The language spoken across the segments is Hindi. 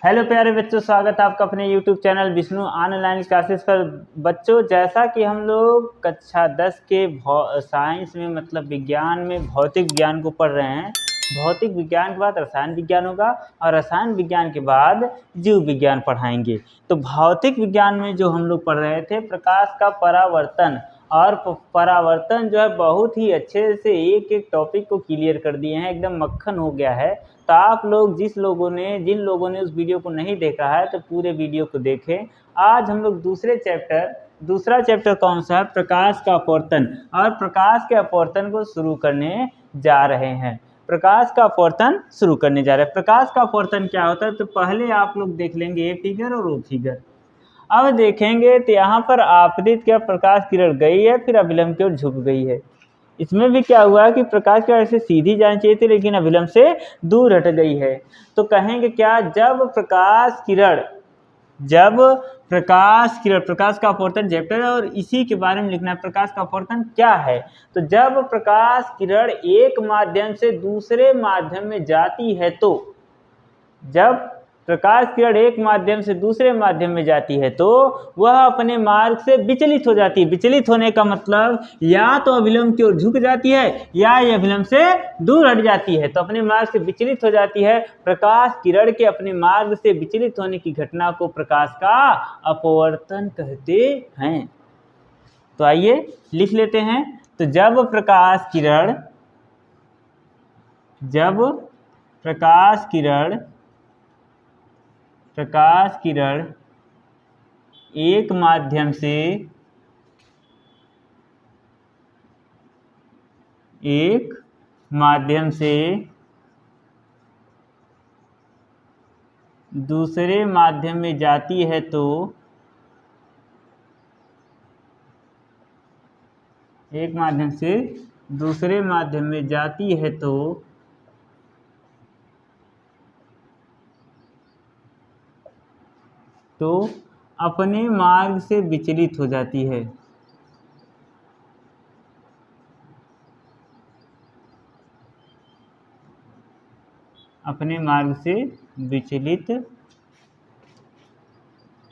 हेलो प्यारे बच्चों, स्वागत है आपका अपने YouTube channel Vishnu online classes पर। बच्चों, जैसा कि हम लोग कक्षा 10 के साइंस में मतलब विज्ञान में भौतिक विज्ञान को पढ़ रहे हैं। भौतिक विज्ञान के बाद रसायन विज्ञान होगा और रसायन विज्ञान के बाद जीव विज्ञान पढ़ाएंगे। तो भौतिक विज्ञान में जो हम लोग पढ़ रहे थे प्रकाश का परावर्तन, और परावर्तन जो है बहुत ही अच्छे से एक एक टॉपिक को क्लियर कर दिए हैं, एकदम मक्खन हो गया है। तो आप लोग जिन लोगों ने उस वीडियो को नहीं देखा है तो पूरे वीडियो को देखें। आज हम लोग दूसरा चैप्टर कौन सा है? प्रकाश का अपवर्तन। और प्रकाश के अपवर्तन को शुरू करने जा रहे हैं। प्रकाश का अपवर्तन शुरू करने जा रहे हैं। प्रकाश का अपवर्तन क्या होता है? तो पहले आप लोग देख लेंगे ये फिगर और वो फिगर। अब देखेंगे तो यहाँ पर आपतित क्या प्रकाश किरण गई है, फिर अभिलंब की ओर झुक गई है। इसमें भी क्या हुआ कि प्रकाश की ऐसे सीधी जानी चाहिए थी लेकिन अभिलंब से दूर हट गई है। तो कहेंगे क्या? प्रकाश का अपवर्तन चैप्टर है और इसी के बारे में लिखना है। प्रकाश का अपवर्तन क्या है? तो जब प्रकाश किरण एक माध्यम से दूसरे माध्यम में जाती है तो जब प्रकाश किरण एक माध्यम से दूसरे माध्यम में जाती है तो वह अपने मार्ग से विचलित हो जाती है। विचलित होने का मतलब या तो अभिलंब की ओर झुक जाती है या ये अभिलंब से दूर हट जाती है। तो अपने मार्ग से विचलित हो जाती है। प्रकाश किरण के अपने मार्ग से विचलित होने की घटना को प्रकाश का अपवर्तन कहते हैं। तो आइए लिख लेते हैं। तो जब प्रकाश किरण एक माध्यम से दूसरे माध्यम में जाती है तो एक माध्यम से दूसरे माध्यम में जाती है तो अपने मार्ग से विचलित हो जाती है। अपने मार्ग से विचलित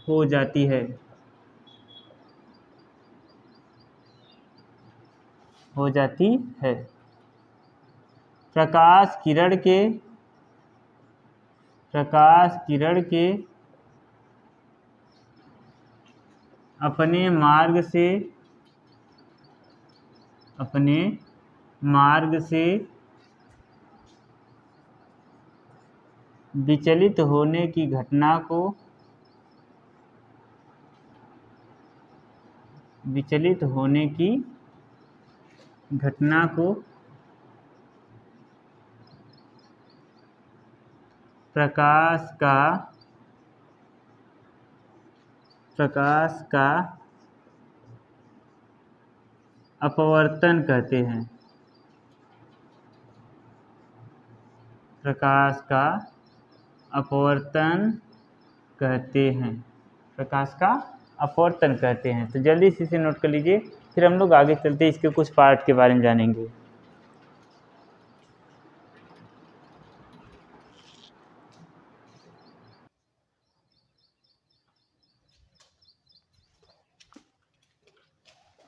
हो जाती है। प्रकाश किरण के अपने मार्ग से विचलित होने की घटना को प्रकाश का अपवर्तन कहते हैं। प्रकाश का अपवर्तन कहते हैं। तो जल्दी से इसे नोट कर लीजिए, फिर हम लोग आगे चलते इसके कुछ पार्ट के बारे में जानेंगे।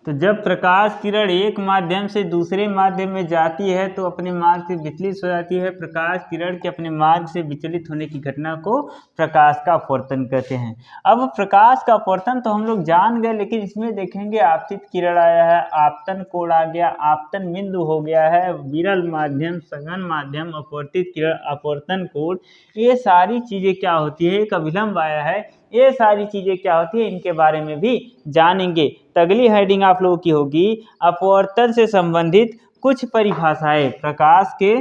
तो जब प्रकाश किरण एक माध्यम से दूसरे माध्यम में जाती है तो अपने मार्ग से विचलित हो जाती है। प्रकाश किरण के अपने मार्ग से विचलित होने की घटना को प्रकाश का अपवर्तन कहते हैं। अब प्रकाश का अपवर्तन तो हम लोग जान गए, लेकिन इसमें देखेंगे आपतित किरण आया है, आपतन कोण आ गया, आपतन बिंदु हो गया है, विरल माध्यम, सघन माध्यम, अपवर्तित किरण, अपवर्तन कोण, ये सारी चीजें क्या होती है। एक अभिलंब आया है, ये सारी चीजें क्या होती है इनके बारे में भी जानेंगे। तो अगली हेडिंग आप लोगों की होगी अपवर्तन से संबंधित कुछ परिभाषाएं। प्रकाश के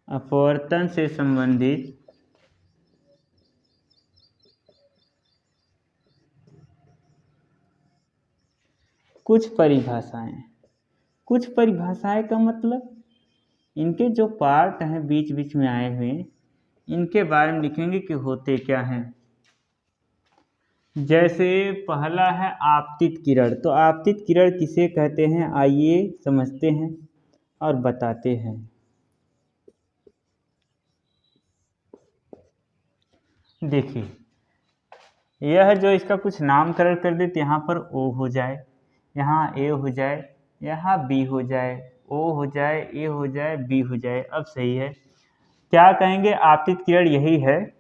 अपवर्तन से संबंधित कुछ परिभाषाएं का मतलब इनके जो पार्ट हैं बीच बीच में आए हुए इनके बारे में लिखेंगे कि होते क्या हैं। जैसे पहला है आपतित किरण। तो आपतित किरण किसे कहते हैं, आइए समझते हैं और बताते हैं। देखिए, यह जो इसका कुछ नामकरण कर देते, यहाँ पर ओ हो जाए, यहाँ ए हो जाए, यहाँ बी हो जाए, ओ हो जाए, ए हो जाए, बी हो जाए। अब सही है, क्या कहेंगे, आपतित किरण यही है।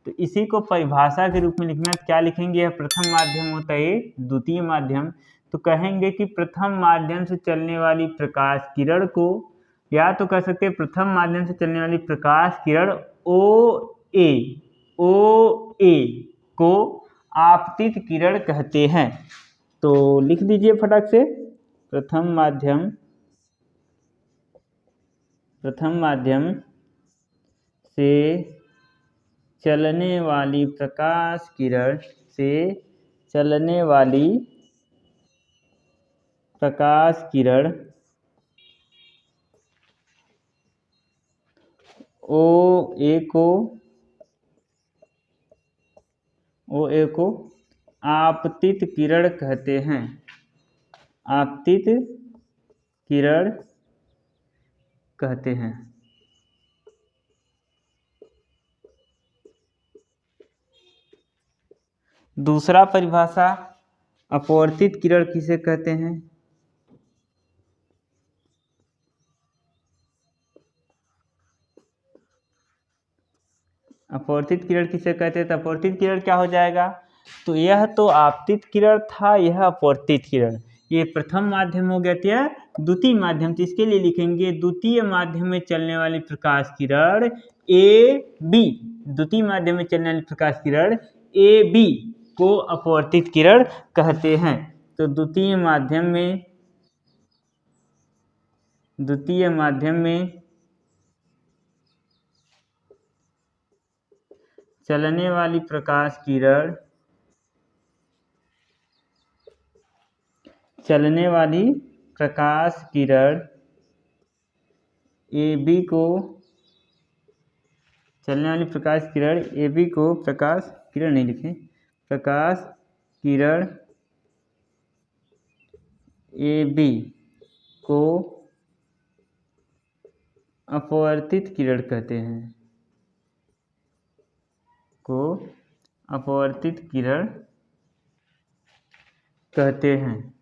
तो इसी को परिभाषा के रूप में लिखना, क्या लिखेंगे, यह प्रथम माध्यम होता है, ये द्वितीय माध्यम। तो कहेंगे कि प्रथम माध्यम से चलने वाली प्रकाश किरण को, या तो कह सकते हैं प्रथम माध्यम से चलने वाली प्रकाश किरण ओ ए को आपतित किरण कहते हैं। तो लिख दीजिए फटाक से, प्रथम माध्यम से चलने वाली प्रकाश किरण से चलने वाली प्रकाश किरण ओ ए को आपतित किरण कहते हैं। आपतित किरण कहते हैं। दूसरा परिभाषा, अपवर्तित किरण किसे कहते हैं। अपवर्तित किरण किसे कहते हैं, तो अपवर्तित किरण क्या हो जाएगा, तो यह तो आपतित किरण था, यह अपवर्तित किरण, ये प्रथम माध्यम हो गया था, द्वितीय माध्यम। तो इसके लिए लिखेंगे द्वितीय माध्यम में चलने वाली प्रकाश किरण ए बी, द्वितीय माध्यम में चलने वाली प्रकाश किरण ए बी को अपवर्तित किरण कहते हैं। तो द्वितीय माध्यम में चलने वाली प्रकाश किरण ए बी को, चलने वाली प्रकाश किरण ए बी को, प्रकाश किरण नहीं लिखें, प्रकाश किरण ए बी को अपवर्तित किरण कहते हैं, को अपवर्तित किरण कहते हैं।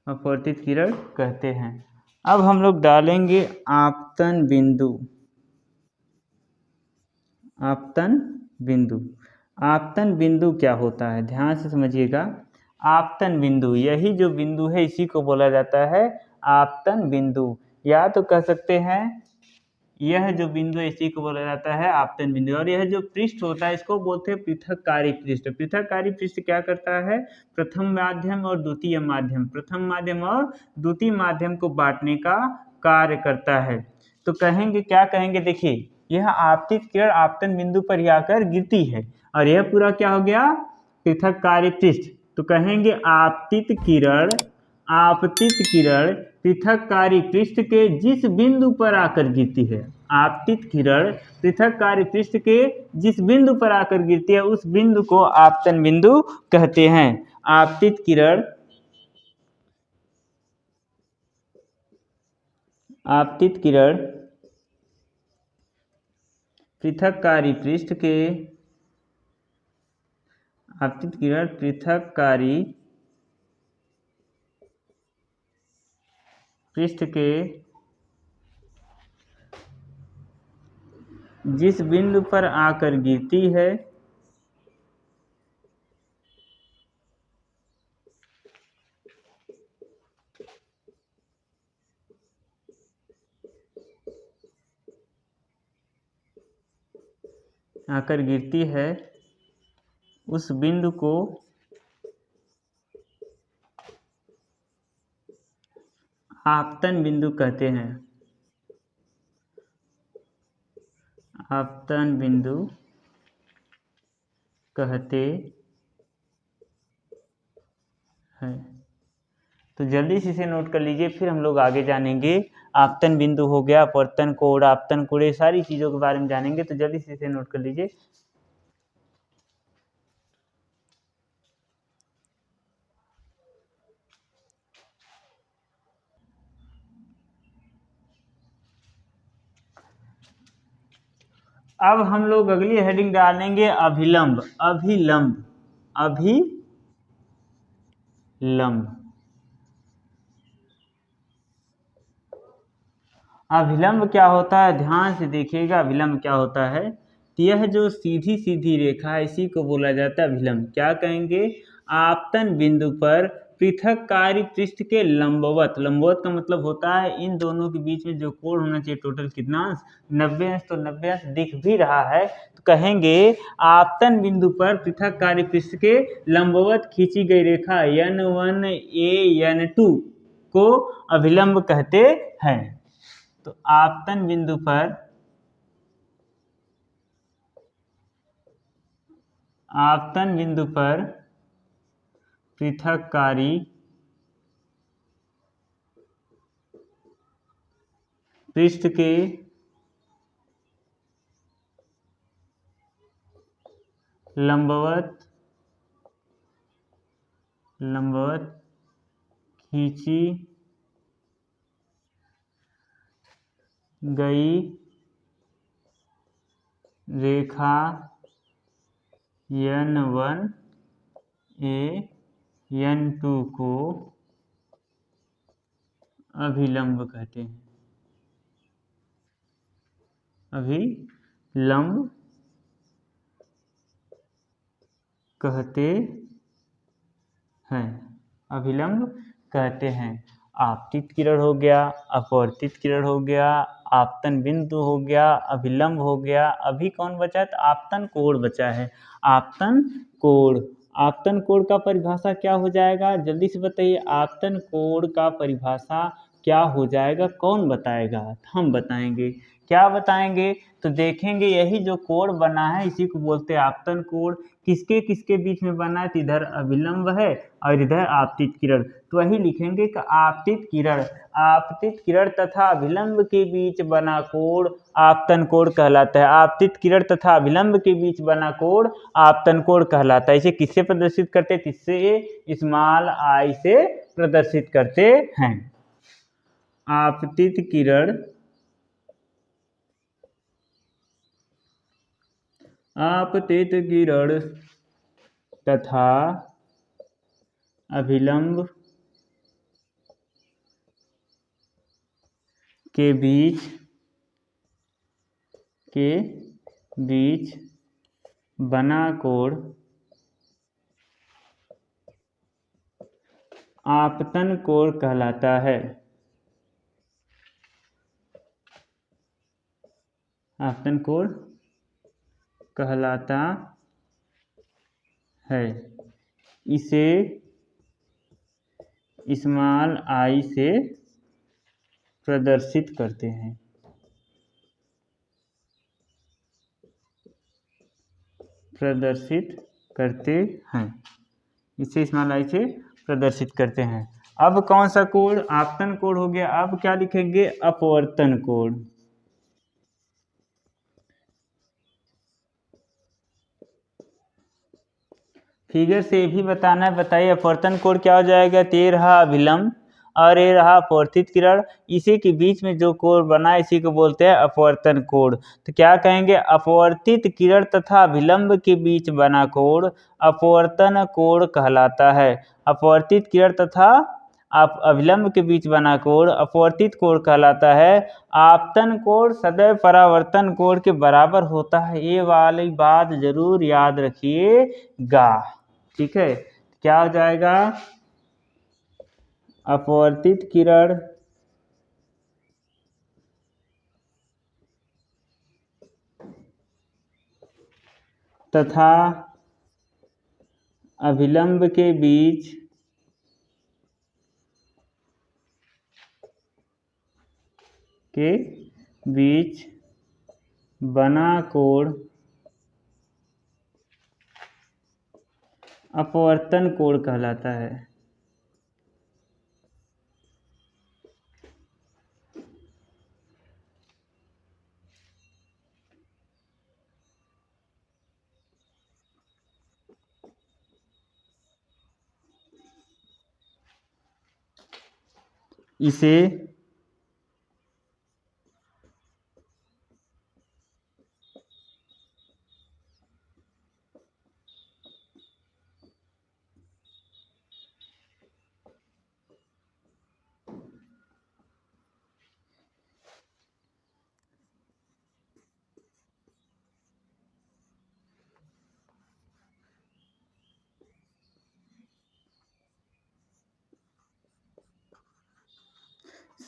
अपवर्तित किरण कहते हैं। अब हम लोग डालेंगे आपतन बिंदु। आपतन बिंदु क्या होता है, ध्यान से समझिएगा। आपतन बिंदु, यही जो बिंदु है इसी को बोला जाता है आपतन बिंदु, या तो कह सकते हैं यह जो बिंदु है इसी को बोला जाता है आपतन बिंदु। और यह जो पृष्ठ होता है इसको बोलते हैं पृथककारी पृष्ठ। पृथककारी पृष्ठ क्या करता है, प्रथम माध्यम और द्वितीय माध्यम को बांटने का कार्य करता है। तो कहेंगे, क्या कहेंगे, देखिए यह आपतित किरण आपतन बिंदु पर ही आकर गिरती है, और यह पूरा क्या हो गया, पृथककारी पृष्ठ। तो कहेंगे आपतित किरण पृथककारी पृष्ठ के जिस बिंदु पर आकर गिरती है, आपतित किरण पृथककारी पृष्ठ के जिस बिंदु पर आकर गिरती है उस बिंदु को आपतन बिंदु कहते हैं। आपतित किरण पृथककारी पृष्ठ के जिस बिंदु पर आकर गिरती है उस बिंदु को आपतन बिंदु कहते हैं। आपतन बिंदु कहते हैं। तो जल्दी से इसे नोट कर लीजिए, फिर हम लोग आगे जानेंगे। आपतन बिंदु हो गया, अपवर्तन कोण, आपतन कोण, ये सारी चीज़ों के बारे में जानेंगे। तो जल्दी से इसे नोट कर लीजिए। अब हम लोग अगली हेडिंग डालेंगे अभिलंब। अभिलंब, अभिलंब। अभिलंब क्या होता है, ध्यान से देखिएगा। अभिलंब क्या होता है, यह जो सीधी सीधी रेखा है इसी को बोला जाता है अभिलंब। क्या कहेंगे, आपतन बिंदु पर पृथककारी पृष्ठ के लंबवत। लंबवत का मतलब होता है इन दोनों के बीच में जो कोण होना चाहिए, टोटल कितना अंश, 90 अंश। तो 90 अंश दिख भी रहा है, तो कहेंगे आपतन बिंदु पर पृथककारी पृष्ठ के लंबवत खींची गई रेखा N1 N2 को अभिलंब कहते हैं। तो आपतन बिंदु पर पृथककारी पृष्ठ के लंबवत खींची गई रेखा N1 N2 को अभिलंब कहते हैं। अभिलंब कहते हैं, अभिलंब कहते हैं। आपतित किरण हो गया, अपवर्तित किरण हो गया, आपतन बिंदु हो गया, अभिलंब हो गया। अभी कौन बचा है, तो आपतन कोण बचा है। आपतन कोण, आपतन कोण का परिभाषा क्या हो जाएगा, जल्दी से बताइए। आपतन कोण का परिभाषा क्या हो जाएगा, कौन बताएगा, हम बताएंगे। क्या बताएंगे, तो देखेंगे यही जो कोण बना है इसी को बोलते हैं आपतन कोण। किसके किसके बीच में बना है, तो इधर अभिलंब है और इधर आपतित किरण। तो वही लिखेंगे कि आपतित किरण तथा अभिलंब के बीच बना कोण आपतन कोण कहलाता है। आपतित किरण तथा अभिलंब के बीच बना कोण आपतन कोण कहलाता है। इसे किससे प्रदर्शित करते हैं, इससे स्मॉल आई से प्रदर्शित करते हैं। आपतित किरण तथा अभिलंब के बीच बना कोण आपतन कोण कहलाता है। आपतन कोण कहलाता है। इसे स्मॉल आई से प्रदर्शित करते हैं। इसे स्मॉल आई से प्रदर्शित करते हैं। अब कौन सा कोण, आपतन कोण हो गया। अब क्या लिखेंगे, अपवर्तन कोण। फिगर से भी बताना है, बताइए अपवर्तन कोण क्या हो जाएगा। तो ये रहा अभिलंब और ये रहा अपवर्तित किरण, इसी के बीच में जो कोण बना इसी को बोलते हैं अपवर्तन कोण। तो क्या कहेंगे, अपवर्तित किरण तथा अभिलंब के बीच बना कोण अपवर्तन कोण कहलाता है। अपवर्तित किरण तथा अभिलंब के बीच बना कोण अपवर्तित कोण कहलाता है। आपतन कोण सदैव परावर्तन कोण के बराबर होता है, ये वाली बात जरूर याद रखिएगा। ठीक है, क्या हो जाएगा, अपवर्तित किरण तथा अभिलंब के बीच बना कोण अपवर्तन कोण कहलाता है। इसे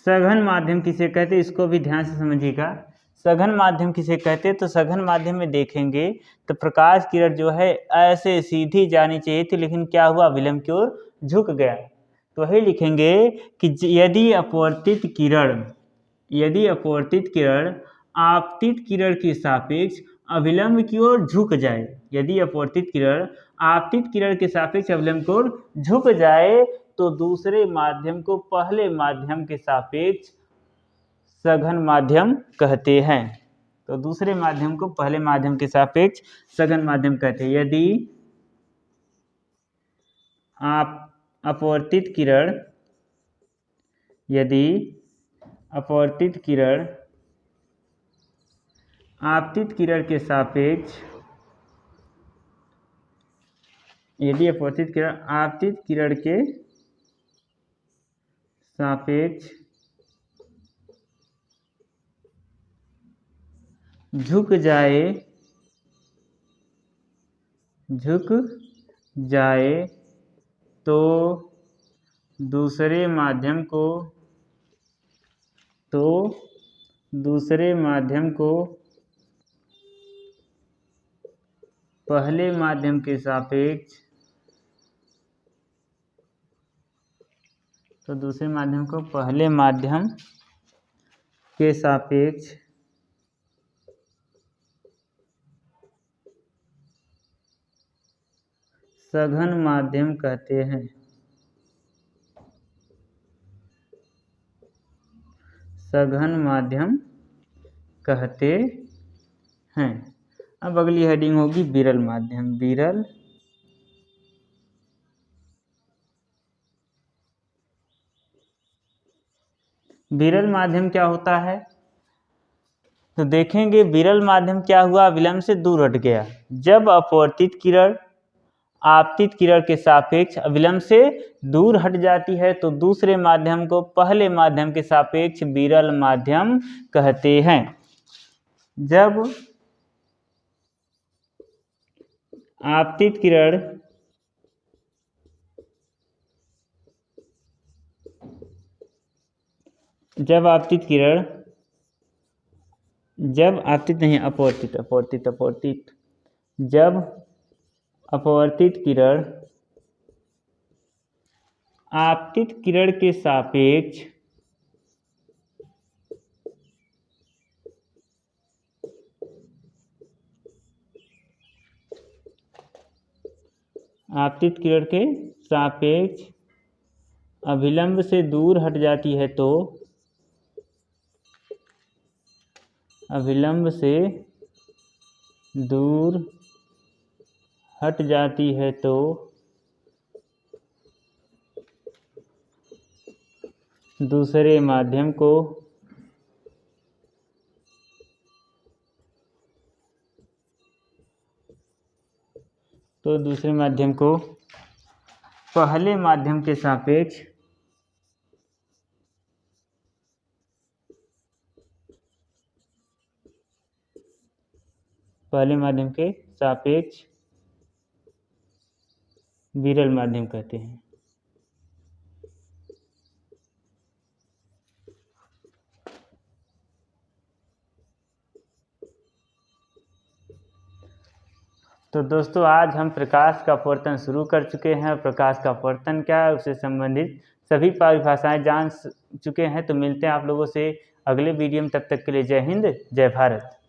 सघन माध्यम किसे कहते हैं, इसको भी ध्यान से समझिएगा। सघन माध्यम किसे कहते हैं, तो सघन माध्यम में देखेंगे तो प्रकाश किरण जो है ऐसे सीधी जानी चाहिए थी, लेकिन क्या हुआ, विलंब की ओर झुक गया। तो वही लिखेंगे कि यदि अपवर्तित किरण आपतित किरण के सापेक्ष अविलंब की ओर झुक जाए, यदि अपवर्तित किरण आपतित किरण के सापेक्ष अविलंब की ओर झुक जाए, तो दूसरे माध्यम को पहले माध्यम के सापेक्ष सघन माध्यम कहते हैं। तो दूसरे माध्यम को पहले माध्यम के सापेक्ष सघन माध्यम कहते हैं। यदि अपवर्तित किरण आपतित किरण के सापेक्ष, यदि अपवर्तित किरण आपतित किरण के सापेक्ष झुक जाए तो दूसरे माध्यम को पहले माध्यम के सापेक्ष, तो दूसरे माध्यम को पहले माध्यम के सापेक्ष सघन माध्यम कहते हैं। सघन माध्यम कहते हैं। अब अगली हेडिंग होगी विरल माध्यम। विरल माध्यम क्या होता है, तो देखेंगे विरल माध्यम क्या हुआ, विलंब से दूर हट गया। जब अपवर्तित किरण आपतित किरण के सापेक्ष अविलंब से दूर हट जाती है, तो दूसरे माध्यम को पहले माध्यम के सापेक्ष विरल माध्यम कहते हैं। जब आपतित किरण जब अपवर्तित किरण आपतित किरण के सापेक्ष अविलंब से दूर हट जाती है, तो दूसरे माध्यम को पहले माध्यम के सापेक्ष विरल माध्यम कहते हैं। तो दोस्तों, आज हम प्रकाश का अपवर्तन शुरू कर चुके हैं। प्रकाश का अपवर्तन क्या है, उससे संबंधित सभी परिभाषाएं जान चुके हैं। तो मिलते हैं आप लोगों से अगले वीडियो में, तब तक के लिए जय हिंद, जय भारत।